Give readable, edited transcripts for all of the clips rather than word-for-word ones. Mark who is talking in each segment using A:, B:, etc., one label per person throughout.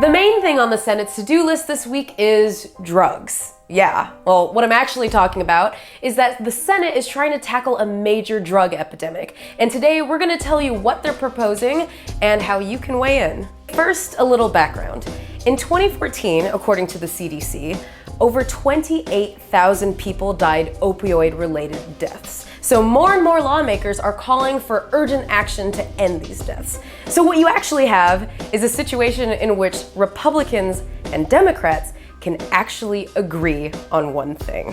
A: The main thing on the Senate's to-do list this week is drugs. Yeah, well, what I'm actually talking about is that the Senate is trying to tackle a major drug epidemic. And today we're gonna tell you what they're proposing and how you can weigh in. First, a little background. In 2014, according to the CDC, over 28,000 people died opioid-related deaths. So more and more lawmakers are calling for urgent action to end these deaths. So what you actually have is a situation in which Republicans and Democrats can actually agree on one thing.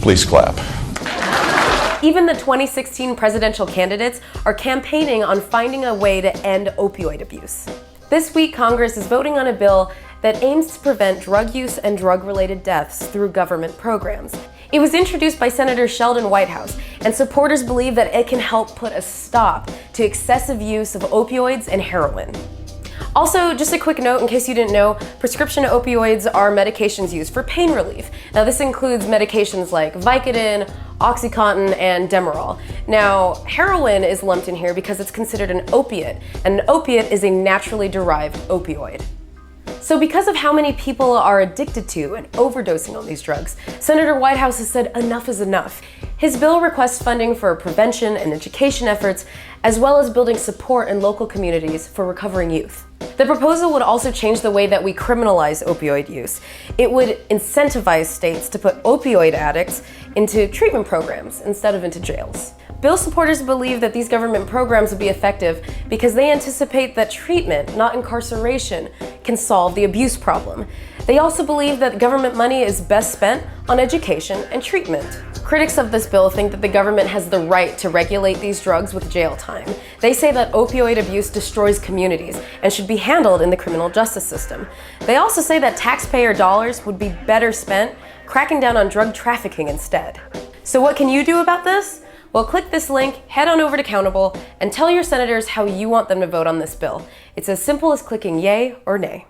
B: Please clap.
A: Even the 2016 presidential candidates are campaigning on finding a way to end opioid abuse. This week, Congress is voting on a bill that aims to prevent drug use and drug-related deaths through government programs. It was introduced by Senator Sheldon Whitehouse, and supporters believe that it can help put a stop to excessive use of opioids and heroin. Also, just a quick note in case you didn't know, prescription opioids are medications used for pain relief. Now this includes medications like Vicodin, OxyContin, and Demerol. Now, heroin is lumped in here because it's considered an opiate, and an opiate is a naturally derived opioid. So because of how many people are addicted to and overdosing on these drugs, Senator Whitehouse has said enough is enough. His bill requests funding for prevention and education efforts, as well as building support in local communities for recovering youth. The proposal would also change the way that we criminalize opioid use. It would incentivize states to put opioid addicts into treatment programs instead of into jails. Bill supporters believe that these government programs would be effective because they anticipate that treatment, not incarceration, can solve the abuse problem. They also believe that government money is best spent on education and treatment. Critics of this bill think that the government has the right to regulate these drugs with jail time. They say that opioid abuse destroys communities and should be handled in the criminal justice system. They also say that taxpayer dollars would be better spent cracking down on drug trafficking instead. So what can you do about this? Well, click this link, head on over to Countable, and tell your senators how you want them to vote on this bill. It's as simple as clicking yay or nay.